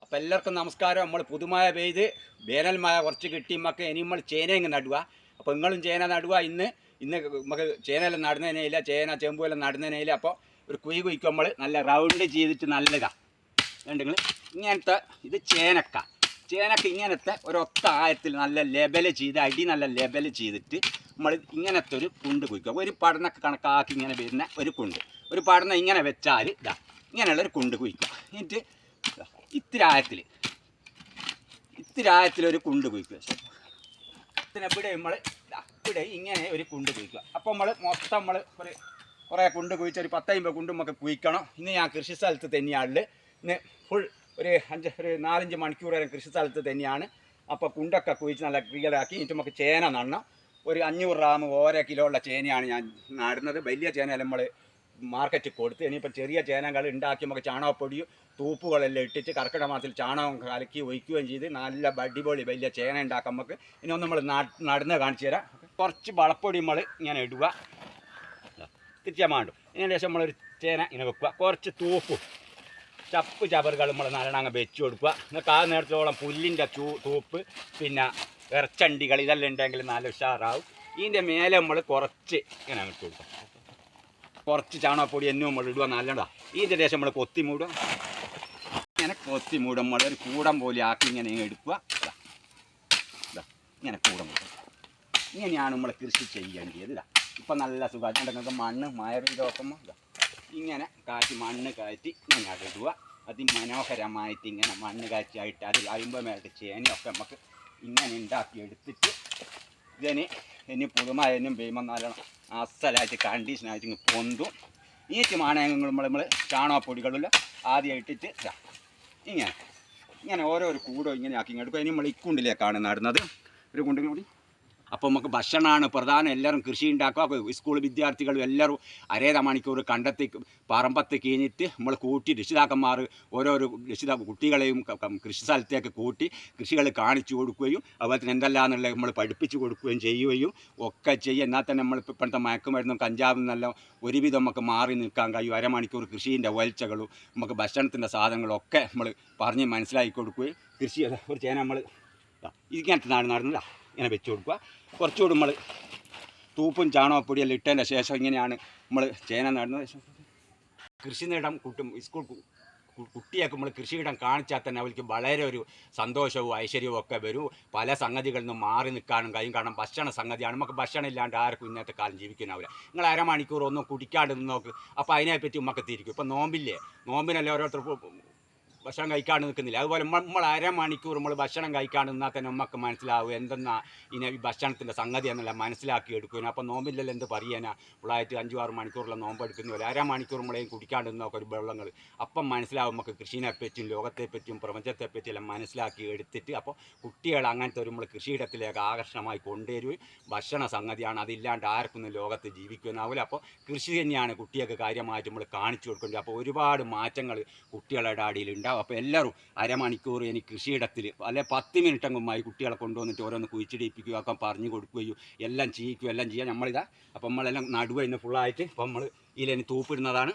അപ്പോൾ എല്ലാവർക്കും നമസ്കാരം. നമ്മൾ പുതുമഴ പെയ്ത് വേനൽ മഴ കുറച്ച് കിട്ടി നമുക്ക് ഇനി നമ്മൾ ചേന ഇങ്ങ് നടുക. അപ്പോൾ നിങ്ങളും ചേന നടുക. ഇന്ന് നമുക്ക് ചേനയെല്ലാം നടുന്നതിനില്ല, ചേന ചെമ്പുമെല്ലാം നടുന്നതിനില്ല. അപ്പോൾ ഒരു കുഴി കുഴിക്കും നമ്മൾ നല്ല റൗണ്ട് ചെയ്തിട്ട് നല്ലതാണ് കണ്ടെങ്കിൽ ഇങ്ങനത്തെ ഇത് ചേനക്ക ഇങ്ങനത്തെ ഒരൊത്ത ആയത്തിൽ നല്ല ലെബൽ ചെയ്ത് അടി നല്ല ലെബൽ ചെയ്തിട്ട് നമ്മൾ ഇങ്ങനത്തെ ഒരു കുണ്ട് കുഴിക്കുക. ഒരു പടനൊക്കെ കണക്കാക്കി ഇങ്ങനെ വരുന്ന ഒരു കുണ്ട്, ഒരു പടന ഇങ്ങനെ വെച്ചാൽ ഇതാ ഇങ്ങനെയുള്ളൊരു കുണ്ട് കുഴിക്കുക. എന്നിട്ട് ഇത്തിരി ആയത്തിലൊരു കുണ്ട് കുഴിക്കുക. ഇവിടെ ഇവിടെ ഇങ്ങനെ ഒരു കുണ്ട് കുഴിക്കുക. അപ്പോൾ മൊത്തം നമ്മൾ കുറേ കുണ്ട് കുഴിച്ച് ഒരു 10-50 കുണ്ട് നമുക്ക് കുഴിക്കണം. ഇന്ന് ഞാൻ കൃഷി സ്ഥലത്ത് തന്നെയാണ്. ഇന്ന് ഫുൾ ഒരു 4-5 മണിക്കൂർ വരെ കൃഷി സ്ഥലത്ത് തന്നെയാണ്. അപ്പോൾ കുണ്ടൊക്കെ കുഴിച്ച് നല്ല ക്ലിയറാക്കി എന്നിട്ട് നമുക്ക് ചേന നടണം. ഒരു 500 ഗ്രാം ഓരോ കിലോ ഉള്ള ചേനയാണ് ഞാൻ നടുന്നത്. വലിയ ചേന നമ്മൾ മാർക്കറ്റിൽ കൊടുത്ത് ഇനിയിപ്പോൾ ചെറിയ ചേനകൾ ഉണ്ടാക്കി നമുക്ക് ചാണകപ്പൊടിയും തൂപ്പുകളെല്ലാം ഇട്ടിട്ട് കർക്കിടക മാസത്തിൽ ചാണകം കലക്കി ഒഴിക്കുകയും ചെയ്ത് നല്ല അടിപൊളി വലിയ ചേന ഉണ്ടാക്കാം നമുക്ക്. ഇനി ഒന്ന് നമ്മൾ നടന്ന് കാണിച്ചു തരാം. കുറച്ച് വളപ്പൊടി നമ്മൾ ഇങ്ങനെ ഇടുക, തിരിച്ചാൽ മാണ്ടും. ഇതിന് ശേഷം നമ്മളൊരു ചേന ഇങ്ങനെ വെക്കുക. കുറച്ച് തൂപ്പും ചപ്പറുകൾ നമ്മൾ നല്ലവണ്ണം വെച്ച് കൊടുക്കുക. നിങ്ങൾക്ക് ആ നേരത്തോളം പുല്ലിൻ്റെ തൂപ്പ് പിന്നെ ഇറച്ചണ്ടികൾ ഇതെല്ലാം ഉണ്ടെങ്കിൽ നല്ല ഉഷാറാവും. ഇതിൻ്റെ മേലെ നമ്മൾ കുറച്ച് ഇങ്ങനെ ഇട്ട് കൊടുക്കുക. കുറച്ച് ചാണകപ്പൊടി എന്നും നമ്മൾ ഇടുക നല്ലതാണ്. ഇതിൻ്റെ ശേഷം നമ്മൾ കൊത്തി മൂടുക. ഇങ്ങനെ കൊത്തി മൂടും നമ്മൾ ഒരു കൂടം പോലെ ആക്കി ഇങ്ങനെ എടുക്കുക. ഇങ്ങനെ കൂടം മൂടുക. ഇങ്ങനെയാണ് നമ്മൾ കൃഷി ചെയ്യേണ്ടത്. ഇതാ ഇപ്പം നല്ല സുഖമായിട്ട് നിങ്ങൾക്ക് മണ്ണ് മഴ പെയ്ത് നോക്കുമ്പോൾ ഇങ്ങനെ കാറ്റി മണ്ണ് കയറ്റി ഇങ്ങനെ ഇടുക. അതിമനോഹരമായിട്ട് ഇങ്ങനെ മണ്ണ് കാറ്റിയായിട്ട് അത് 50 മേട്ട് ചേനയൊക്കെ നമുക്ക് ഇങ്ങനെ ഉണ്ടാക്കി എടുത്തിട്ട് ഇനി പുതുമഴനും പെയ്യുമ്പോൾ നല്ലോണം അസലായിട്ട് കണ്ടീഷനായിട്ട് ഇങ്ങനെ പൊന്തും. ഈറ്റ് മാണയങ്ങൾ നമ്മൾ ചാണകപ്പൊടികളിൽ ആദ്യം ഇട്ടിട്ട് ഇങ്ങനെ ഓരോരോ കൂടോ ഇങ്ങനെ ആക്കി എടുക്കുക. ഇനി നമ്മൾ ഇക്കുണ്ടിലേക്കാണ് നടുന്നത്, ഒരു കുണ്ടിൽ കൂടി. അപ്പോൾ നമുക്ക് ഭക്ഷണമാണ് പ്രധാനം. എല്ലാവരും കൃഷി ഉണ്ടാക്കുക. സ്കൂൾ വിദ്യാർത്ഥികളും എല്ലാവരും അരേത മണിക്കൂർ കണ്ടെത്തി പറമ്പത്ത് കഴിഞ്ഞിട്ട് നമ്മൾ കൂട്ടി രക്ഷിതാക്കന്മാർ ഓരോരോ കുട്ടികളെയും കൃഷി സ്ഥലത്തേക്ക് കൂട്ടി കൃഷികൾ കാണിച്ചു കൊടുക്കുകയും അതുപോലെ തന്നെ എന്തെല്ലാമെന്നുള്ളത് നമ്മൾ പഠിപ്പിച്ചു കൊടുക്കുകയും ചെയ്യുകയും ഒക്കെ ചെയ്യും. എന്നാൽ തന്നെ നമ്മൾ ഇപ്പോഴത്തെ മയക്കുമരുന്നും കഞ്ചാവും നല്ല ഒരുവിധം നമുക്ക് മാറി നിൽക്കാൻ കഴിയും. അരമണിക്കൂർ കൃഷീൻ്റെ ഒലച്ചകളും നമുക്ക് ഭക്ഷണത്തിൻ്റെ സാധനങ്ങളും ഒക്കെ നമ്മൾ പറഞ്ഞ് മനസ്സിലാക്കി കൊടുക്കുകയും കൃഷി ഒരു ചേന നമ്മൾ ഇങ്ങനത്തെ നടന്നതാ ഇങ്ങനെ വെച്ച് കൊടുക്കുക. കുറച്ചുകൂടി നമ്മൾ തൂപ്പും ചാണകപ്പൊടിയെല്ലാം ഇട്ടതിൻ്റെ ശേഷം ഇങ്ങനെയാണ് നമ്മൾ ചേന നടുന്നത്. കൃഷിയിടം സ്കൂൾ കുട്ടിയൊക്കെ നമ്മൾ കൃഷിയിടം കാണിച്ചാൽ തന്നെ അവർക്ക് വളരെ ഒരു സന്തോഷവും ഐശ്വര്യവും ഒക്കെ വരും. പല സംഗതികളിൽ നിന്നും മാറി നിൽക്കാനും കഴിയും. കാരണം ഭക്ഷണ സംഗതിയാണ്. നമുക്ക് ഭക്ഷണം ഇല്ലാണ്ട് ആർക്കും ഇന്നത്തെ കാലം ജീവിക്കാനാവില്ല. നിങ്ങൾ അരമണിക്കൂർ ഒന്നും കുടിക്കാണ്ട് നിന്ന് നോക്ക്. അപ്പോൾ അതിനെപ്പറ്റി നമുക്ക് തിരിക്കും. ഇപ്പോൾ നോമ്പിനല്ലേ ഓരോരുത്തർ ഭക്ഷണം കഴിക്കാണ്ട് നിൽക്കുന്നില്ല. അതുപോലെ നമ്മൾ അരമണിക്കൂർ നമ്മൾ ഭക്ഷണം കഴിക്കാണ്ട് നിന്നാൽ തന്നെ നമുക്ക് മനസ്സിലാവും എന്തെന്നാ ഇനി ഈ ഭക്ഷണത്തിൻ്റെ സംഗതി എന്നുള്ള മനസ്സിലാക്കി എടുക്കുന്നു. അപ്പോൾ നോമ്പില്ലല്ലോ എന്ത് പറയാനാ, ഫുള്ളായിട്ട് 5-6 മണിക്കൂറുള്ള നോമ്പ് എടുക്കുന്നില്ല. അരമണിക്കൂർ നമ്മളെയും കുടിക്കാണ്ട് നിന്നൊക്കെ ഒരു വെള്ളങ്ങൾ അപ്പം മനസ്സിലാവും നമുക്ക് കൃഷിനെപ്പറ്റിയും ലോകത്തെപ്പറ്റിയും പ്രപഞ്ചത്തെപ്പറ്റിയും എല്ലാം മനസ്സിലാക്കി എടുത്തിട്ട്. അപ്പോൾ കുട്ടികൾ അങ്ങനത്തെ ഒരു നമ്മൾ കൃഷിയിടത്തിലേക്ക് ആകർഷണമായി കൊണ്ടുവരുകയും ഭക്ഷണ സംഗതിയാണ്, അതില്ലാണ്ട് ആർക്കൊന്നും ലോകത്ത് ജീവിക്കുന്നാവില്ല. അപ്പോൾ കൃഷി തന്നെയാണ് കുട്ടികൾക്ക് കാര്യമായിട്ട് നമ്മൾ കാണിച്ചു കൊടുക്കേണ്ടത്. അപ്പോൾ ഒരുപാട് മാറ്റങ്ങൾ കുട്ടികളുടെ അടിയിലുണ്ടാവും. അപ്പോൾ എല്ലാവരും അരമണിക്കൂർ ഇനി കൃഷിയിടത്തിൽ അല്ലെ 10 മിനിറ്റെങ്കുമായി കുട്ടികളെ കൊണ്ടുവന്നിട്ട് ഓരോന്ന് കുഴിച്ചിടിപ്പിക്കുക, ഒക്കെ പറഞ്ഞു കൊടുക്കുകയും എല്ലാം ചെയ്യിക്കുകയും എല്ലാം ചെയ്യാം നമ്മളിതാ. അപ്പം നമ്മളെല്ലാം നടുവ ഇന്ന് ഫുള്ളായിട്ട് ഇപ്പം നമ്മൾ ഇതിലിനി തൂപ്പിടുന്നതാണ്.